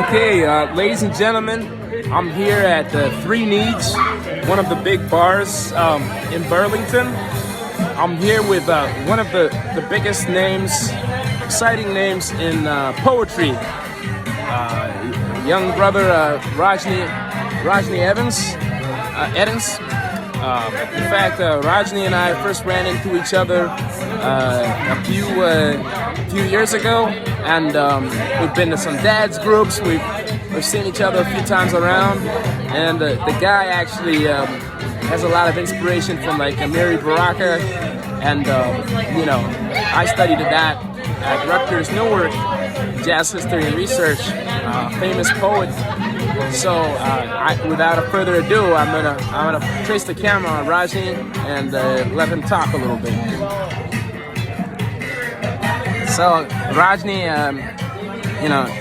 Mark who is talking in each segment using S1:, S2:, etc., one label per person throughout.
S1: Okay, ladies and gentlemen, I'm here at Three Needs, one of the big bars in Burlington. I'm here with one of the biggest names, exciting names in poetry. Young brother Rajnii Eddins. In fact, Rajnii and I first ran into each other a few years ago, and we've been to some dad's groups. We've seen each other a few times around, and the guy actually has a lot of inspiration from like Amiri Baraka, and I studied that at Rutgers Newark, Jazz History and Research, famous poet. So without further ado, I'm gonna trace the camera on Rajnii and let him talk a little bit. So Rajnii,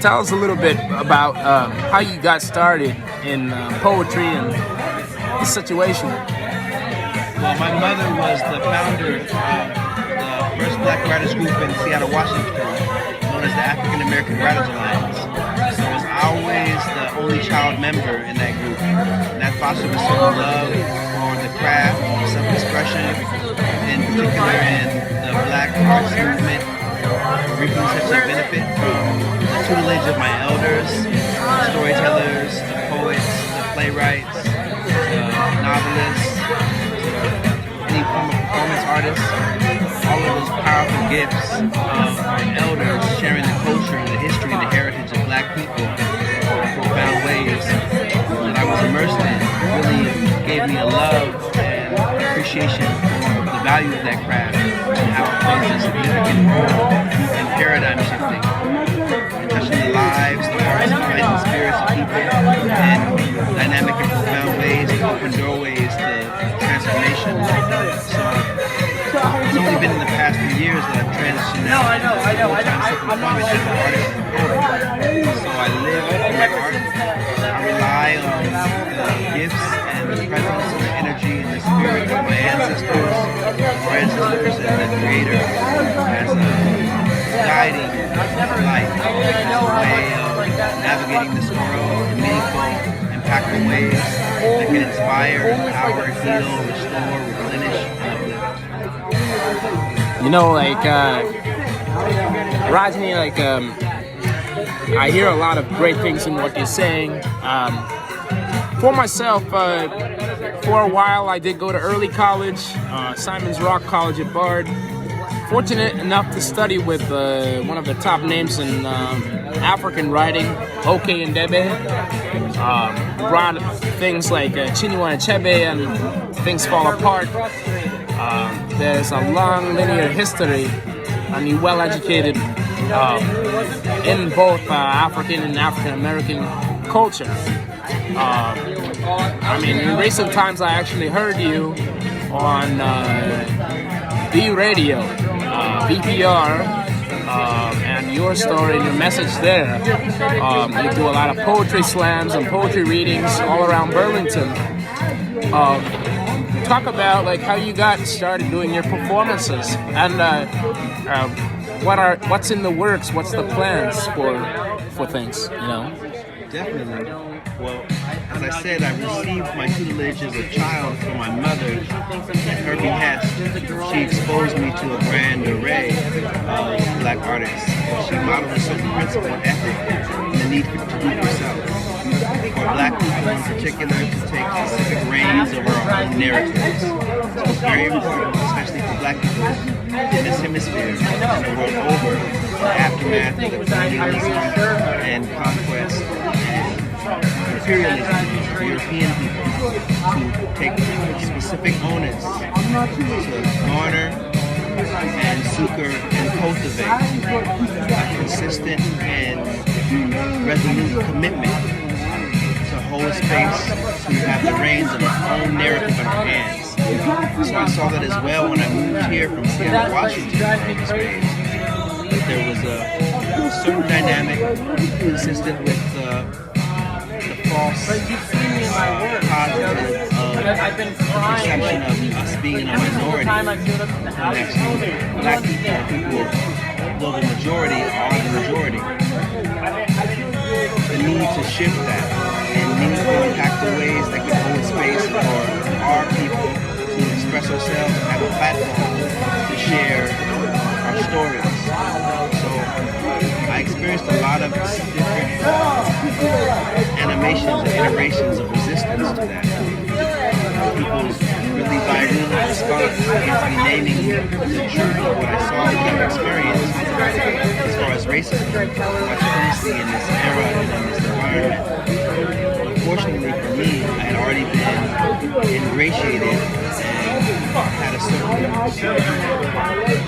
S1: tell us a little bit about how you got started in poetry and the situation.
S2: Well, my mother was the founder of the first Black writers group in Seattle, Washington, known as the Afrikan American Writers Alliance. So I was always the only child member in that group. And that fostered a certain love for the craft, self-expression, in particular in the Black arts movement, reaping such a benefit from the tutelage of my elders, the storytellers, the poets, the playwrights, the novelists, any form of performance artists, all of those powerful gifts of elders sharing the culture, the history, and the heritage of Black people in profound ways that I was immersed in really gave me a love and appreciation for the value of that craft and how it plays a significant role in paradigm shifting, in touching the lives, the hearts, and minds, and spirits of people in dynamic and profound ways to open doorways to transformation. So it's only been in the past few years that I've transitioned out to full-time self-employment as an artist and poet. So I live for my art. I rely on the gifts and the presence and the energy and the spirit of my ancestors, and the Creator as a guiding light, as a way of navigating this world in meaningful, impactful ways that can inspire, empower, heal, restore, replenish, and uplift.
S1: Rajnii, I hear a lot of great things in what you're saying. For myself, for a while I did go to early college, Simon's Rock College at Bard. Fortunate enough to study with one of the top names in African writing, Oke Ndebe. Brought things like Chinua Achebe and Things Fall Apart. There's a long linear history, and you're well-educated in both African and African American culture. In recent times I actually heard you on B Radio, BPR, and your story and your message there. You do a lot of poetry slams and poetry readings all around Burlington. Talk about how you got started doing your performances, and what's in the works, what's the plans for things,
S2: Definitely. Well, as I said, I received my tutelage as a child from my mother. At her behest, she exposed me to a grand array of Black artists. She modeled a certain principle and ethic and the need to do for self. For Black people in particular to take specific reins over our own narratives. So it's very important, especially for Black people in this hemisphere and the world over, the aftermath of colonialism and conquest and imperialism for European people to take specific onus to garner and succor and cultivate a consistent and resolute commitment to hold space to have the reins of our own narrative in our hands. So I saw that as well when I moved here from Seattle, Washington, in this space. That there was a certain dynamic consistent with the false positive perception of us being a minority, and actually Black people, though the majority, are the majority. The need shift that in meaningful, impactful ways that can hold space for our people to express ourselves and have a platform to share our stories. So I experienced a lot of different animations and iterations of resistance to that. People really virally respond against me naming the truth of what I saw and what I experienced as far as racism, much currency in this era and in this environment. Unfortunately for me, I had already been ingratiated and had a certain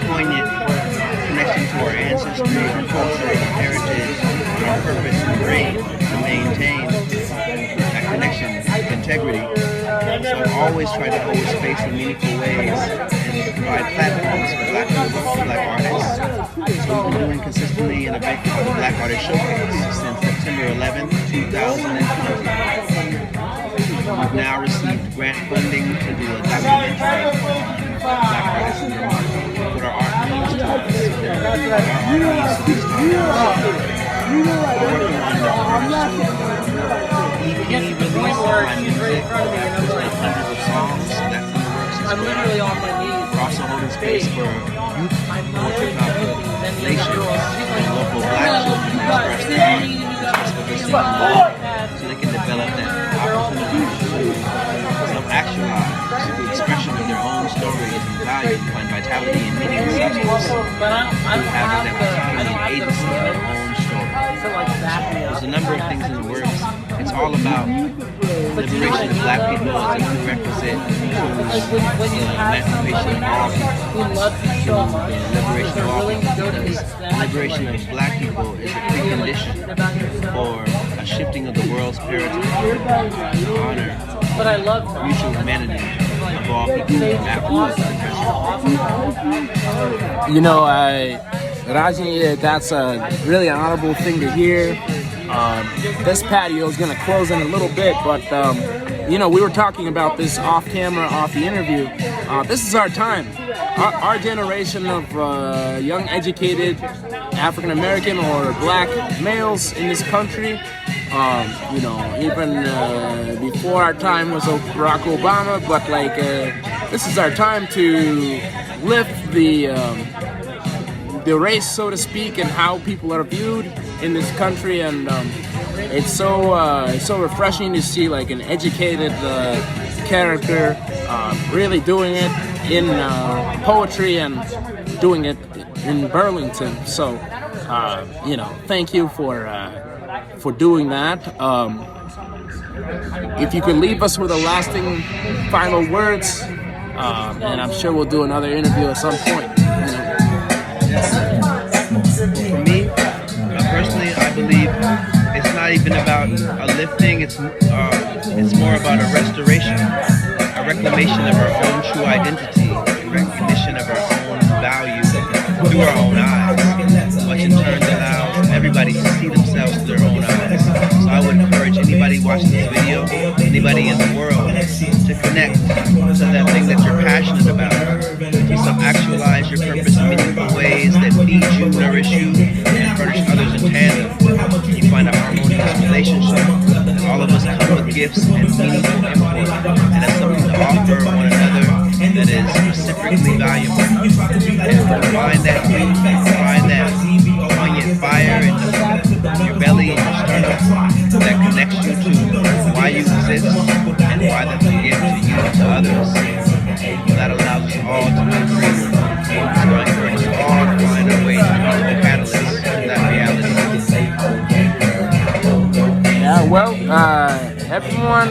S2: poignant connection to our ancestry, our culture, our heritage, and our purpose and brain to maintain that connection with integrity. So I've always tried to hold space in meaningful ways and provide platforms for Black people, for Black artists. So we've been doing consistently an event called the Black Artist Showcase since September 11th, 2020. We've now received grant funding to do a documentary on Black artists in Vermont. What our art means to us. Our art means to these times. We're working on the EP release of my music. There's like hundreds of songs. That's in the works as well. We're also holding space for youth poetry compilations and local Black children to express their art, express what they're seeing, so they can develop that opportunity to self-actualize the expression of their own stories and values, find vitality and meaning and substance through having that autonomy and agency in their own story. There's a number of things in the works. It's all about liberation of Black people as a prerequisite to emancipation of all people. Liberation of all people, because liberation of Black people is a precondition for a shifting of the world's paradigm to honor mutual humanity of all people after.
S1: You know, Rajnii, that's a really honorable thing to hear. This patio is going to close in a little bit, but you know, we were talking about this off camera, off the interview. This is our time. Our generation of young, educated African American or Black males in this country. You know, even before our time was Barack Obama, but like this is our time to lift the race, so to speak, and how people are viewed in this country, and it's so refreshing to see like an educated character really doing it in poetry and doing it in Burlington. So you know, thank you for doing that. If you could leave us with a lasting final words, and I'm sure we'll do another interview at some point.
S2: For me, personally, I believe it's not even about a lifting, it's more about a restoration, a reclamation of our own true identity, a recognition of our own value through our own eyes, which in turn allows everybody to see themselves through their own eyes. So I would encourage anybody watching this video, anybody in the world, to connect to that thing that you're passionate about, to self-actualize your purpose in meaningful ways that feed you, nourish you, and furnish others in tandem. You find a harmonious relationship. All of us come with gifts and meaningful import, and that's something to offer one another that is reciprocally valuable. And find that poignant fire in your belly and your stomach that connects you to why you exist and why that's a gift to you and to others. That allows us all to live freely. So I encourage you all to find a way to become a catalyst to that reality.
S1: Yeah, well, everyone,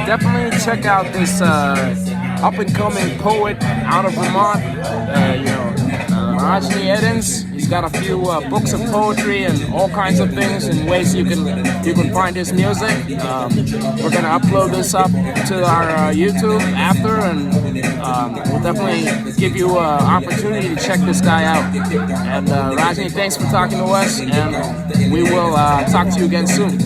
S1: definitely check out this up-and-coming poet out of Vermont, Rajnii Eddins. He's got a few books of poetry and all kinds of things and ways you can find his music. We're gonna upload this up to our YouTube after, and we'll definitely give you an opportunity to check this guy out. And Rajnii, thanks for talking to us, and we will talk to you again soon.